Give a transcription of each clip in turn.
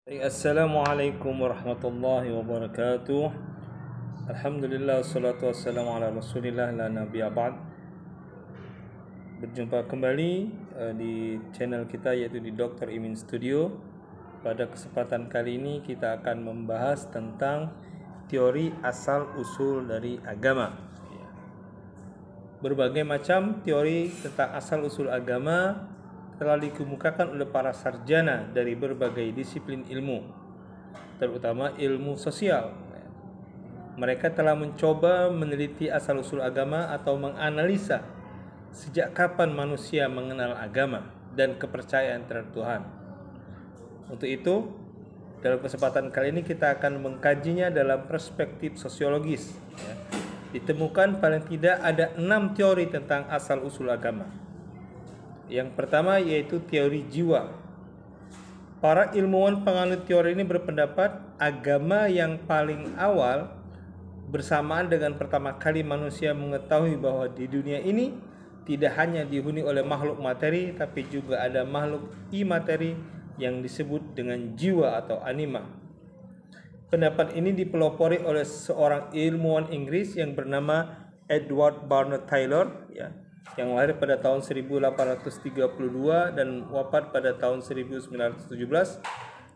Assalamualaikum warahmatullahi wabarakatuh. Alhamdulillah wassalatu wassalamu ala Rasulillah la nabiyya ba'd. Berjumpa kembali di channel kita yaitu di Dr. Imin Studio. Pada kesempatan kali ini kita akan membahas tentang teori asal usul dari agama. Berbagai macam teori tentang asal usul agama telah dikemukakan oleh para sarjana dari berbagai disiplin ilmu, terutama ilmu sosial. Mereka telah mencoba meneliti asal-usul agama atau menganalisa sejak kapan manusia mengenal agama dan kepercayaan terhadap Tuhan. Untuk itu, dalam kesempatan kali ini kita akan mengkajinya dalam perspektif sosiologis. Ditemukan paling tidak ada 6 teori tentang asal-usul agama. Yang pertama yaitu teori jiwa. Para ilmuwan penganut teori ini berpendapat agama yang paling awal bersamaan dengan pertama kali manusia mengetahui bahwa di dunia ini tidak hanya dihuni oleh makhluk materi, tapi juga ada makhluk imateri yang disebut dengan jiwa atau anima. Pendapat ini dipelopori oleh seorang ilmuwan Inggris yang bernama Edward Barnard Taylor, yang lahir pada tahun 1832 dan wafat pada tahun 1917.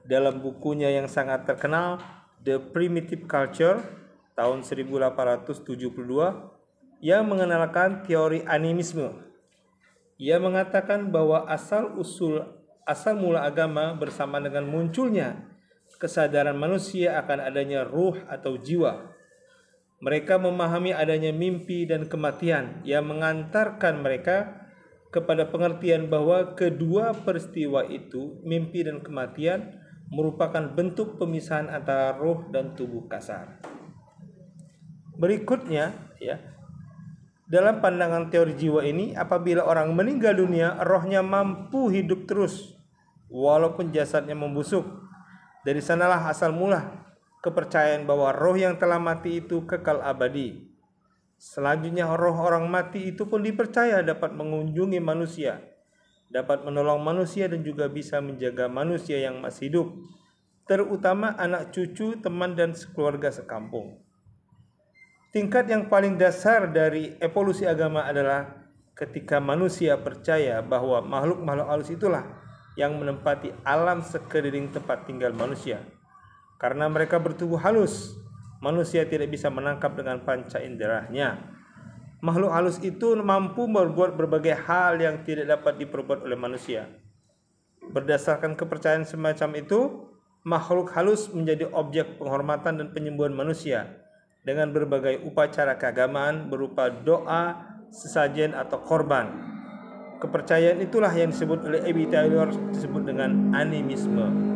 Dalam bukunya yang sangat terkenal The Primitive Culture tahun 1872 yang mengenalkan teori animisme. Ia mengatakan bahwa asal mula agama bersama dengan munculnya kesadaran manusia akan adanya ruh atau jiwa. Mereka memahami adanya mimpi dan kematian yang mengantarkan mereka kepada pengertian bahwa kedua peristiwa itu, mimpi dan kematian, merupakan bentuk pemisahan antara roh dan tubuh kasar. Berikutnya, dalam pandangan teori jiwa ini, apabila orang meninggal dunia, rohnya mampu hidup terus walaupun jasadnya membusuk. Dari sanalah asal mula kepercayaan bahwa roh yang telah mati itu kekal abadi. Selanjutnya roh orang mati itu pun dipercaya dapat mengunjungi manusia, dapat menolong manusia dan juga bisa menjaga manusia yang masih hidup, terutama anak cucu, teman dan keluarga sekampung. Tingkat yang paling dasar dari evolusi agama adalah ketika manusia percaya bahwa makhluk-makhluk halus itulah yang menempati alam sekeliling tempat tinggal manusia. Karena mereka bertubuh halus, manusia tidak bisa menangkap dengan panca inderanya. Makhluk halus itu mampu berbuat berbagai hal yang tidak dapat diperbuat oleh manusia. Berdasarkan kepercayaan semacam itu, makhluk halus menjadi objek penghormatan dan penyembuhan manusia dengan berbagai upacara keagamaan berupa doa, sesajen atau korban. Kepercayaan itulah yang disebut oleh E.B. Taylor disebut dengan animisme.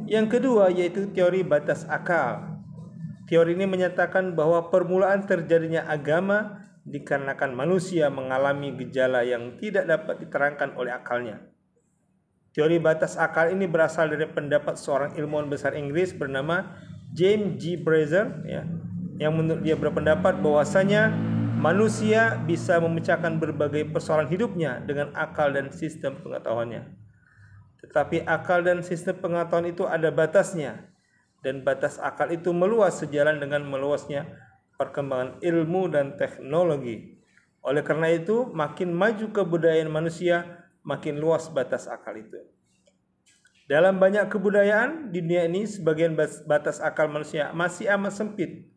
Yang kedua yaitu teori batas akal. Teori ini menyatakan bahwa permulaan terjadinya agama dikarenakan manusia mengalami gejala yang tidak dapat diterangkan oleh akalnya. Teori batas akal ini berasal dari pendapat seorang ilmuwan besar Inggris bernama James G. Brazier, yang menurut dia berpendapat bahwasanya manusia bisa memecahkan berbagai persoalan hidupnya dengan akal dan sistem pengetahuannya. Tetapi akal dan sistem pengetahuan itu ada batasnya, dan batas akal itu meluas sejalan dengan meluasnya perkembangan ilmu dan teknologi. Oleh karena itu, makin maju kebudayaan manusia, makin luas batas akal itu. Dalam banyak kebudayaan di dunia ini, sebagian batas akal manusia masih amat sempit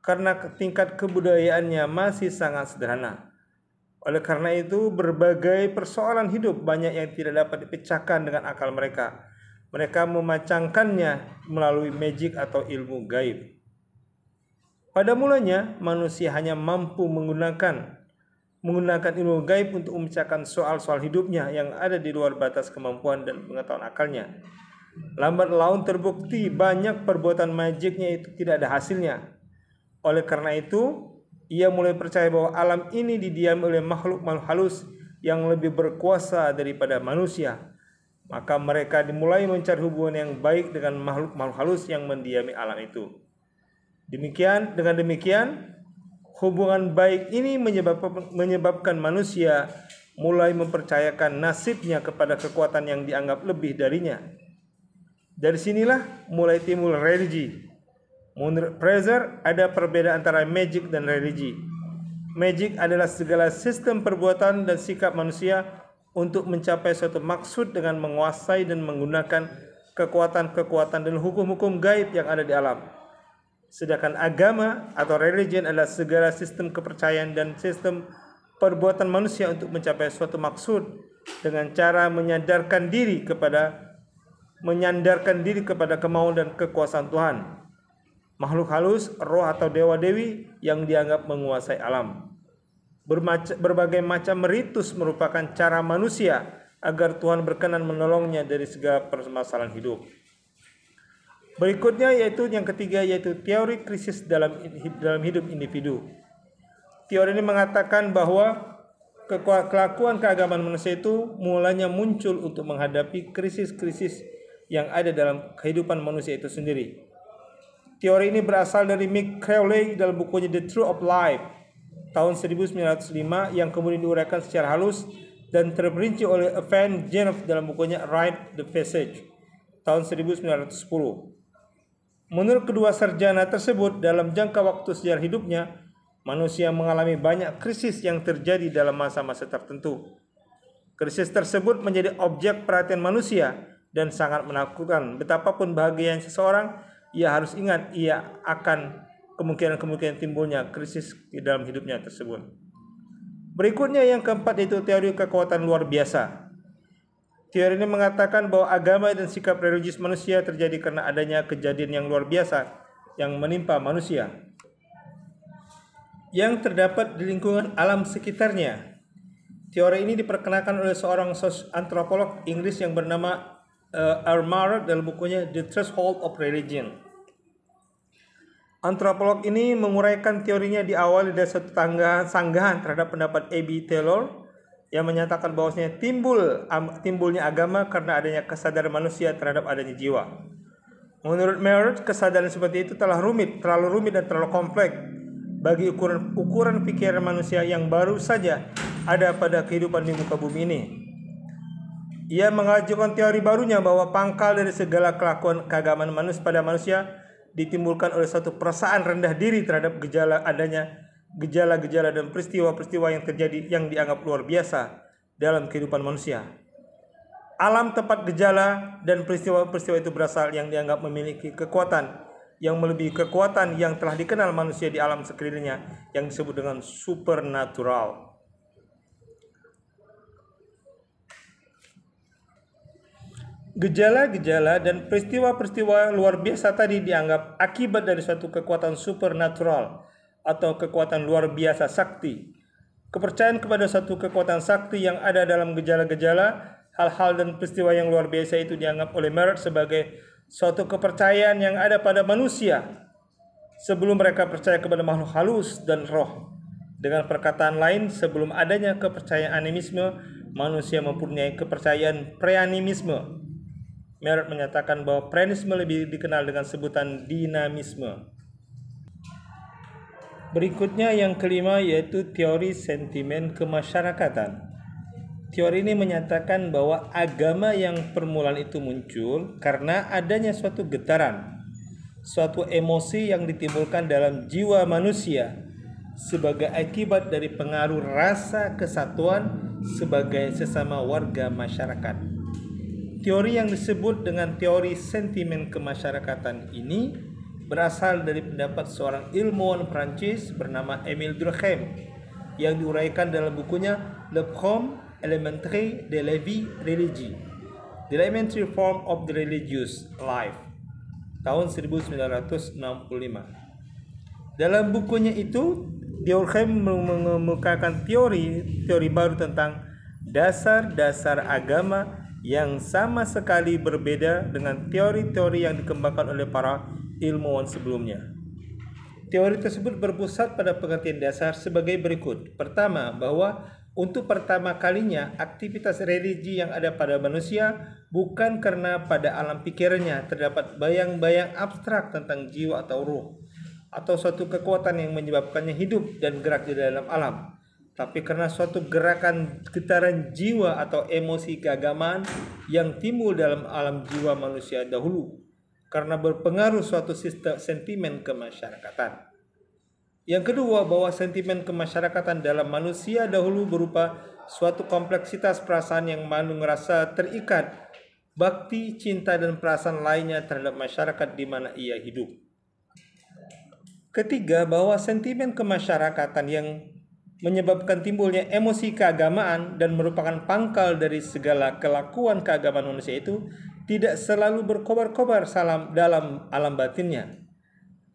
karena tingkat kebudayaannya masih sangat sederhana. Oleh karena itu, berbagai persoalan hidup banyak yang tidak dapat dipecahkan dengan akal mereka. Mereka memacangkannya melalui magic atau ilmu gaib. Pada mulanya, manusia hanya mampu menggunakan ilmu gaib untuk memecahkan soal-soal hidupnya yang ada di luar batas kemampuan dan pengetahuan akalnya. Lambat laun terbukti banyak perbuatan magicnya itu tidak ada hasilnya. Oleh karena itu, ia mulai percaya bahwa alam ini didiami oleh makhluk-makhluk halus yang lebih berkuasa daripada manusia. Maka mereka dimulai mencari hubungan yang baik dengan makhluk-makhluk halus yang mendiami alam itu. Dengan demikian, hubungan baik ini menyebabkan manusia mulai mempercayakan nasibnya kepada kekuatan yang dianggap lebih darinya. Dari sinilah mulai timbul religi. Menurut Fraser, ada perbedaan antara magic dan religi. Magic adalah segala sistem perbuatan dan sikap manusia untuk mencapai suatu maksud dengan menguasai dan menggunakan kekuatan-kekuatan dan hukum-hukum gaib yang ada di alam. Sedangkan agama atau religion adalah segala sistem kepercayaan dan sistem perbuatan manusia untuk mencapai suatu maksud dengan cara menyandarkan diri kepada kemauan dan kekuasaan Tuhan. Makhluk halus, roh atau dewa-dewi yang dianggap menguasai alam. Berbagai macam ritus merupakan cara manusia agar Tuhan berkenan menolongnya dari segala permasalahan hidup. Berikutnya yaitu yang ketiga, yaitu teori krisis dalam hidup individu. Teori ini mengatakan bahwa kelakuan keagamaan manusia itu mulanya muncul untuk menghadapi krisis-krisis yang ada dalam kehidupan manusia itu sendiri. Teori ini berasal dari Mick Crowley dalam bukunya The Truth of Life tahun 1905 yang kemudian diuraikan secara halus dan terperinci oleh Evan Genov dalam bukunya Rite the Passage tahun 1910. Menurut kedua sarjana tersebut, dalam jangka waktu sejarah hidupnya, manusia mengalami banyak krisis yang terjadi dalam masa-masa tertentu. Krisis tersebut menjadi objek perhatian manusia dan sangat menakutkan. Betapapun bahagianya seseorang, ia harus ingat ia akan kemungkinan timbulnya krisis di dalam hidupnya tersebut. Berikutnya yang keempat yaitu teori kekuatan luar biasa. Teori ini mengatakan bahwa agama dan sikap religius manusia terjadi karena adanya kejadian yang luar biasa yang menimpa manusia yang terdapat di lingkungan alam sekitarnya. Teori ini diperkenalkan oleh seorang antropolog Inggris yang bernama Armour dalam bukunya The Threshold of Religion. Antropolog ini menguraikan teorinya diawali dari satu sanggahan terhadap pendapat A.B. Taylor yang menyatakan bahwasanya timbulnya agama karena adanya kesadaran manusia terhadap adanya jiwa. Menurut Merritt, kesadaran seperti itu terlalu rumit dan terlalu kompleks bagi ukuran pikiran manusia yang baru saja ada pada kehidupan di muka bumi ini. Ia mengajukan teori barunya bahwa pangkal dari segala kelakuan keagamaan pada manusia ditimbulkan oleh suatu perasaan rendah diri terhadap gejala-gejala dan peristiwa-peristiwa yang terjadi yang dianggap luar biasa dalam kehidupan manusia. Alam tempat gejala dan peristiwa-peristiwa itu berasal yang dianggap memiliki kekuatan yang melebihi kekuatan yang telah dikenal manusia di alam sekelilingnya yang disebut dengan supernatural. Gejala-gejala dan peristiwa-peristiwa luar biasa tadi dianggap akibat dari suatu kekuatan supernatural atau kekuatan luar biasa sakti. Kepercayaan kepada suatu kekuatan sakti yang ada dalam gejala-gejala, hal-hal dan peristiwa yang luar biasa itu dianggap oleh Merritt sebagai suatu kepercayaan yang ada pada manusia sebelum mereka percaya kepada makhluk halus dan roh. Dengan perkataan lain, sebelum adanya kepercayaan animisme, manusia mempunyai kepercayaan preanimisme. Merritt menyatakan bahwa preanisme lebih dikenal dengan sebutan dinamisme. Berikutnya yang kelima yaitu teori sentimen kemasyarakatan. Teori ini menyatakan bahwa agama yang permulaan itu muncul karena adanya suatu getaran, suatu emosi yang ditimbulkan dalam jiwa manusia sebagai akibat dari pengaruh rasa kesatuan sebagai sesama warga masyarakat. Teori yang disebut dengan teori sentimen kemasyarakatan ini berasal dari pendapat seorang ilmuwan Prancis bernama Émile Durkheim yang diuraikan dalam bukunya Le Forme Elementary de la Vie Religieuse, The Elementary Form of the Religious Life, tahun 1965. Dalam bukunya itu, Durkheim mengemukakan teori baru tentang dasar-dasar agama yang sama sekali berbeda dengan teori-teori yang dikembangkan oleh para ilmuwan sebelumnya. Teori tersebut berpusat pada pengertian dasar sebagai berikut. Pertama, bahwa untuk pertama kalinya aktivitas religi yang ada pada manusia bukan karena pada alam pikirannya terdapat bayang-bayang abstrak tentang jiwa atau ruh atau suatu kekuatan yang menyebabkannya hidup dan gerak di dalam alam. tapi karena suatu gerakan getaran jiwa atau emosi keagamaan yang timbul dalam alam jiwa manusia dahulu karena berpengaruh suatu sistem sentimen kemasyarakatan. Yang kedua, bahwa sentimen kemasyarakatan dalam manusia dahulu berupa suatu kompleksitas perasaan yang Manu merasa terikat, bakti, cinta, dan perasaan lainnya terhadap masyarakat di mana ia hidup. Ketiga, bahwa sentimen kemasyarakatan yang menyebabkan timbulnya emosi keagamaan dan merupakan pangkal dari segala kelakuan keagamaan manusia itu tidak selalu berkobar-kobar dalam alam batinnya.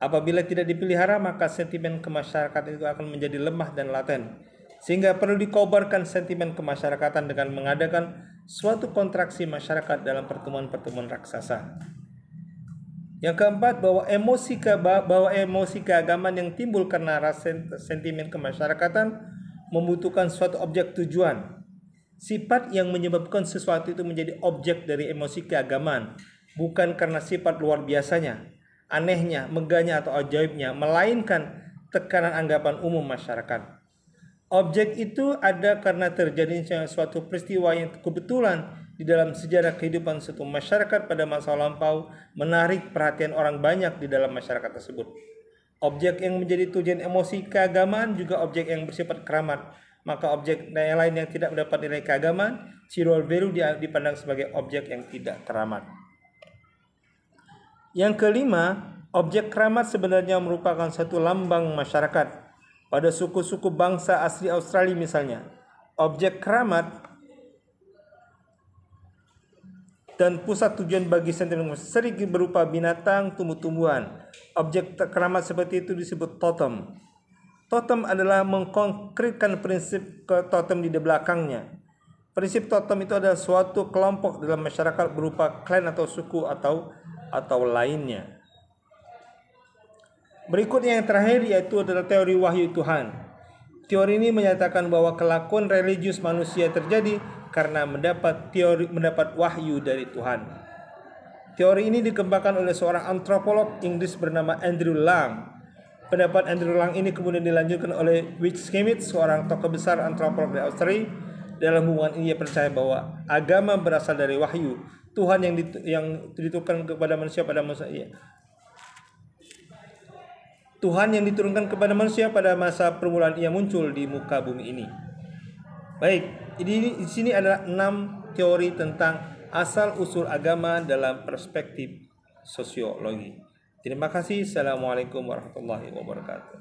Apabila tidak dipelihara, maka sentimen kemasyarakatan itu akan menjadi lemah dan laten. Sehingga perlu dikobarkan sentimen kemasyarakatan dengan mengadakan suatu kontraksi masyarakat dalam pertemuan-pertemuan raksasa. Yang keempat, bahwa emosi keagamaan yang timbul karena sentimen kemasyarakatan membutuhkan suatu objek tujuan. Sifat yang menyebabkan sesuatu itu menjadi objek dari emosi keagamaan bukan karena sifat luar biasanya, anehnya, megahnya, atau ajaibnya, melainkan tekanan anggapan umum masyarakat. Objek itu ada karena terjadinya suatu peristiwa yang kebetulan di dalam sejarah kehidupan suatu masyarakat pada masa lampau menarik perhatian orang banyak di dalam masyarakat tersebut. Objek yang menjadi tujuan emosi keagamaan juga objek yang bersifat keramat. Maka objek yang lain yang tidak mendapat nilai keagamaan, zero value, dipandang sebagai objek yang tidak keramat. Yang kelima, objek keramat sebenarnya merupakan satu lambang masyarakat. Pada suku-suku bangsa asli Australia misalnya, objek keramat dan pusat tujuan bagi sentimen sering berupa binatang, tumbuh-tumbuhan. Objek keramat seperti itu disebut totem. Totem adalah mengkonkretkan prinsip totem di belakangnya. Prinsip totem itu adalah suatu kelompok dalam masyarakat berupa klan atau suku atau lainnya. Berikutnya yang terakhir yaitu adalah teori wahyu Tuhan. Teori ini menyatakan bahwa kelakuan religius manusia terjadi karena mendapat wahyu dari Tuhan. Teori ini dikembangkan oleh seorang antropolog Inggris bernama Andrew Lang. Pendapat Andrew Lang ini kemudian dilanjutkan oleh Schmidt, seorang tokoh besar antropolog dari Australia. Dalam hubungan ini ia percaya bahwa agama berasal dari wahyu Tuhan yang diturunkan kepada manusia pada masa Tuhan yang diturunkan kepada manusia pada masa permulaan ia muncul di muka bumi ini. Baik, di sini adalah 6 teori tentang asal-usul agama dalam perspektif sosiologi. Terima kasih. Assalamualaikum warahmatullahi wabarakatuh.